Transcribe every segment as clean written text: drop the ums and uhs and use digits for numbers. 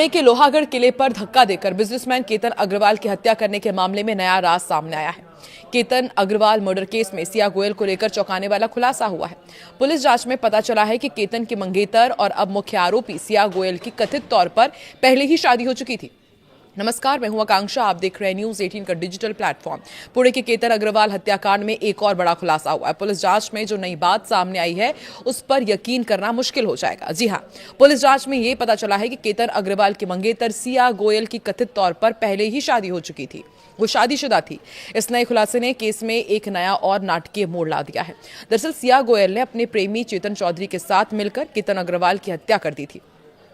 पुणे के लोहागढ़ किले पर धक्का देकर बिजनेसमैन केतन अग्रवाल की हत्या करने के मामले में नया राज सामने आया है। केतन अग्रवाल मर्डर केस में सिया गोयल को लेकर चौंकाने वाला खुलासा हुआ है। पुलिस जांच में पता चला है कि केतन की मंगेतर और अब मुख्य आरोपी सिया गोयल की कथित तौर पर पहले ही शादी हो चुकी थी। नमस्कार, मैं हूं आकांक्षा, आप देख रहे हैं न्यूज 18 का डिजिटल प्लेटफॉर्म। पुणे के केतन अग्रवाल हत्याकांड में एक और बड़ा खुलासा हुआ है। पुलिस जांच में जो नई बात सामने आई है उस पर यकीन करना मुश्किल हो जाएगा। जी हां, पुलिस जांच में यह पता चला है कि केतन अग्रवाल की मंगेतर सिया गोयल की कथित तौर पर पहले ही शादी हो चुकी थी, वो शादीशुदा थी। इस नए खुलासे ने केस में एक नया और नाटकीय मोड़ ला दिया है। दरअसल सिया गोयल ने अपने प्रेमी चेतन चौधरी के साथ मिलकर केतन अग्रवाल की हत्या कर दी थी।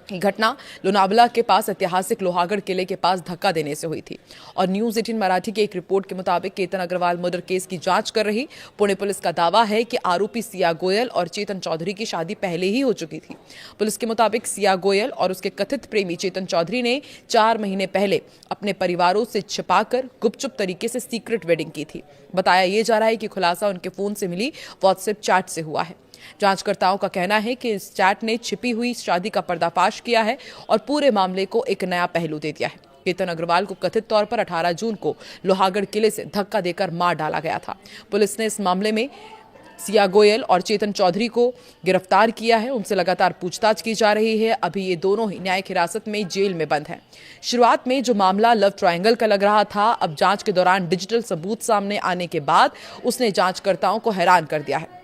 ये घटना लोनावला के पास ऐतिहासिक लोहागढ़ किले के पास धक्का देने से हुई थी और न्यूज 18 मराठी की एक रिपोर्ट के मुताबिक केतन अग्रवाल मर्डर केस की जांच कर रही पुणे पुलिस का दावा है कि आरोपी सिया गोयल और चेतन चौधरी की शादी पहले ही हो चुकी थी। पुलिस के मुताबिक सिया गोयल और उसके कथित प्रेमी चेतन चौधरी ने 4 महीने पहले अपने परिवारों से छिपाकर गुपचुप तरीके से सीक्रेट वेडिंग की थी। बताया यह जा रहा है कि खुलासा उनके फोन से मिली व्हाट्सएप चैट से हुआ है। जांचकर्ताओं का कहना है कि इस चैट ने छिपी हुई शादी का पर्दाफाश किया है और पूरे मामले को एक नया पहलू दे दिया है। केतन अग्रवाल को कथित तौर पर 18 जून को लोहागढ़ किले से धक्का देकर मार डाला गया था। पुलिस ने इस मामले में सिया गोयल और चेतन चौधरी को गिरफ्तार किया है। उनसे लगातार पूछताछ की जा रही है। अभी ये दोनों ही न्यायिक हिरासत में जेल में बंद हैं। शुरुआत में जो मामला लव ट्रायंगल का लग रहा था, अब जांच के दौरान डिजिटल सबूत सामने आने के बाद उसने जांचकर्ताओं को हैरान कर दिया है।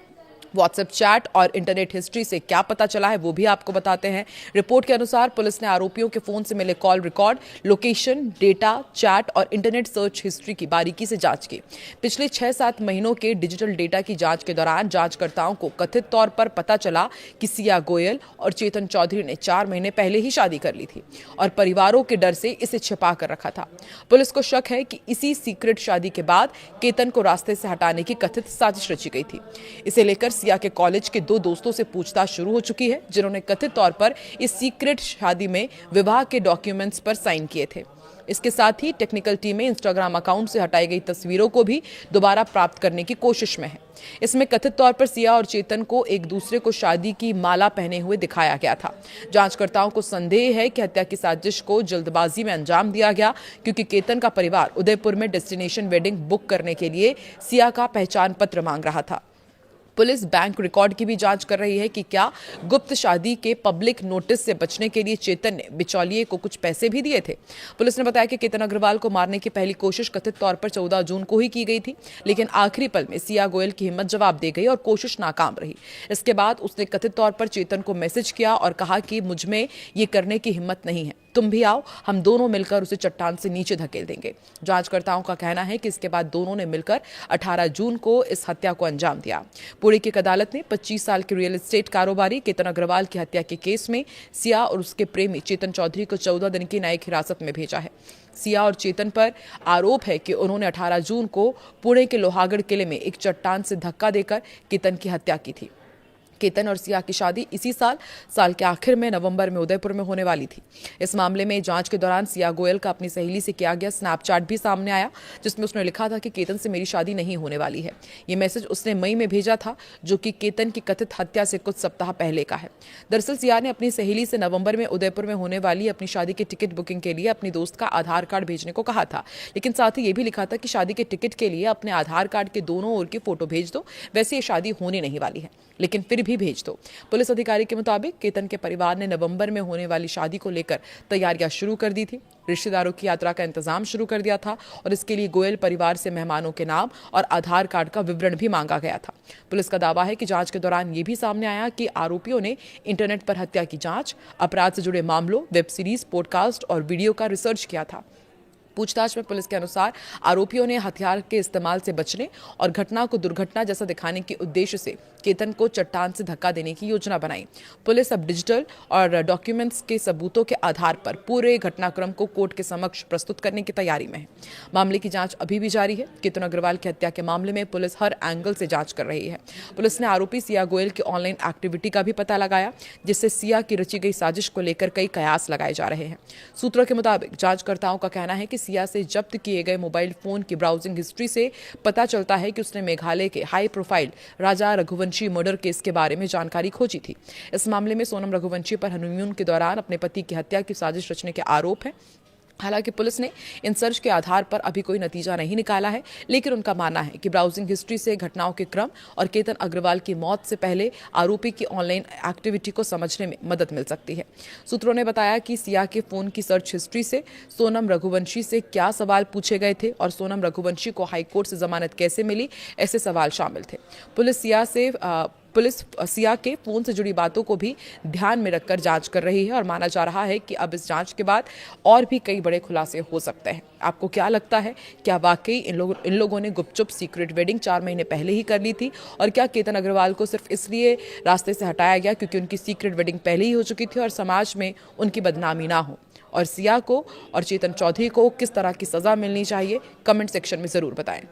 व्हाट्सएप चैट और इंटरनेट हिस्ट्री से क्या पता चला है वो भी आपको बताते हैं। रिपोर्ट के अनुसार पुलिस ने आरोपियों के फोन से मिले call record, location, data, chat और इंटरनेट सर्च हिस्ट्री की बारीकी से जांच की। पिछले 6-7 महीनों के डिजिटल डेटा की जांच के दौरान जांचकर्ताओं को कथित तौर पर पता चला कि सिया गोयल और चेतन चौधरी ने 4 महीने पहले ही शादी कर ली थी और परिवारों के डर से इसे छिपा कर रखा था। पुलिस को शक है कि इसी सीक्रेट शादी के बाद केतन को रास्ते से हटाने की कथित साजिश रची गई थी। इसे लेकर सिया के कॉलेज के 2 दोस्तों से पूछताछ शुरू हो चुकी है, जिन्होंने कथित तौर पर इस सीक्रेट शादी में विवाह के डॉक्यूमेंट्स पर साइन किए थे। इसके साथ ही टेक्निकल टीमें इंस्टाग्राम अकाउंट से हटाई गई तस्वीरों को भी दोबारा प्राप्त करने की कोशिश में है। इसमें कथित तौर पर सिया और चेतन को एक दूसरे को शादी की माला पहने हुए दिखाया गया था। जांचकर्ताओं को संदेह है कि हत्या की साजिश को जल्दबाजी में अंजाम दिया गया, क्योंकि केतन का परिवार उदयपुर में डेस्टिनेशन वेडिंग बुक करने के लिए सिया का पहचान पत्र मांग रहा था। पुलिस बैंक रिकॉर्ड की भी जांच कर रही है कि क्या गुप्त शादी के पब्लिक नोटिस से बचने के लिए चेतन ने बिचौलिए को कुछ पैसे भी दिए थे। पुलिस ने बताया कि केतन अग्रवाल को मारने की पहली कोशिश कथित तौर पर 14 जून को ही की गई थी, लेकिन आखिरी पल में सिया गोयल की हिम्मत जवाब दे गई और कोशिश नाकाम रही। इसके बाद उसने कथित तौर पर चेतन को मैसेज किया और कहा कि मुझ में ये करने की हिम्मत नहीं है, तुम भी आओ, हम दोनों मिलकर उसे चट्टान से नीचे धकेल देंगे। जांचकर्ताओं का कहना है कि इसके बाद दोनों ने मिलकर 18 जून को इस हत्या को अंजाम दिया। पुणे की एक अदालत ने 25 साल के रियल एस्टेट कारोबारी केतन अग्रवाल की हत्या के केस में सिया और उसके प्रेमी चेतन चौधरी को 14 दिन की न्यायिक हिरासत में भेजा है। सिया और चेतन पर आरोप है कि उन्होंने 18 जून को पुणे के लोहागढ़ किले में एक चट्टान से धक्का देकर केतन की हत्या की थी। केतन और सिया की शादी इसी साल के आखिर में नवंबर में उदयपुर में होने वाली थी। इस मामले में जांच के दौरान सिया गोयल का अपनी सहेली से किया गया स्नैपचैट भी सामने आया, जिसमें उसने लिखा था कि केतन से मेरी शादी नहीं होने वाली है। ये मैसेज उसने मई में भेजा था, जो कि केतन की कथित हत्या से कुछ सप्ताह पहले का है। दरअसल सिया ने अपनी सहेली से नवंबर में उदयपुर में होने वाली अपनी शादी की टिकट बुकिंग के लिए अपनी दोस्त का आधार कार्ड भेजने को कहा था, लेकिन साथ ही ये भी लिखा था कि शादी के टिकट के लिए अपने आधार कार्ड के दोनों ओर की फोटो भेज दो, वैसे ये शादी होने नहीं वाली है, लेकिन फिर भी भेज दो। पुलिस अधिकारी के मुताबिक केतन के परिवार ने नवंबर में होने वाली शादी को लेकर तैयारियां शुरू कर दी थी। रिश्तेदारों की यात्रा का इंतजाम शुरू कर दिया था और इसके लिए गोयल परिवार से मेहमानों के नाम और आधार कार्ड का विवरण भी मांगा गया था। पुलिस का दावा है कि जांच के दौरान ये भी सामने आया कि आरोपियों ने इंटरनेट पर हत्या की जांच, अपराध से जुड़े मामलों, वेब सीरीज, पॉडकास्ट और वीडियो का रिसर्च किया था। पूछताछ में पुलिस के अनुसार आरोपियों ने हथियार के इस्तेमाल से बचने और घटना को दुर्घटना जैसा दिखाने के उद्देश्य से केतन को चट्टान से धक्का देने की योजना बनाई। पुलिस अब डिजिटल और डॉक्यूमेंट्स के सबूतों के आधार पर पूरे घटनाक्रम को कोर्ट के समक्ष प्रस्तुत करने की तैयारी में है। मामले की जांच अभी भी जारी है। केतन अग्रवाल की हत्या के मामले में पुलिस हर एंगल से जांच कर रही है। पुलिस ने आरोपी सिया गोयल की ऑनलाइन एक्टिविटी का भी पता लगाया, जिससे सिया की रची गई साजिश को लेकर कई कयास लगाए जा रहे हैं। सूत्रों के मुताबिक जांचकर्ताओं का कहना है कि सिया से जब्त किए गए मोबाइल फोन की ब्राउजिंग हिस्ट्री से पता चलता है कि उसने मेघालय के हाई प्रोफाइल राजा रघुवंशी मर्डर केस के बारे में जानकारी खोजी थी। इस मामले में सोनम रघुवंशी पर हनीमून के दौरान अपने पति की हत्या की साजिश रचने के आरोप है। हालांकि पुलिस ने इन सर्च के आधार पर अभी कोई नतीजा नहीं निकाला है, लेकिन उनका मानना है कि ब्राउजिंग हिस्ट्री से घटनाओं के क्रम और केतन अग्रवाल की मौत से पहले आरोपी की ऑनलाइन एक्टिविटी को समझने में मदद मिल सकती है। सूत्रों ने बताया कि सिया के फोन की सर्च हिस्ट्री से सोनम रघुवंशी से क्या सवाल पूछे गए थे और सोनम रघुवंशी को हाईकोर्ट से जमानत कैसे मिली, ऐसे सवाल शामिल थे। पुलिस सिया के फोन से जुड़ी बातों को भी ध्यान में रखकर जांच कर रही है और माना जा रहा है कि अब इस जांच के बाद और भी कई बड़े खुलासे हो सकते हैं। आपको क्या लगता है, क्या वाकई इन लोगों ने गुपचुप सीक्रेट वेडिंग 4 महीने पहले ही कर ली थी? और क्या केतन अग्रवाल को सिर्फ इसलिए रास्ते से हटाया गया क्योंकि उनकी सीक्रेट वेडिंग पहले ही हो चुकी थी और समाज में उनकी बदनामी ना हो? और सिया को और चेतन चौधरी को किस तरह की सजा मिलनी चाहिए, कमेंट सेक्शन में जरूर बताएं।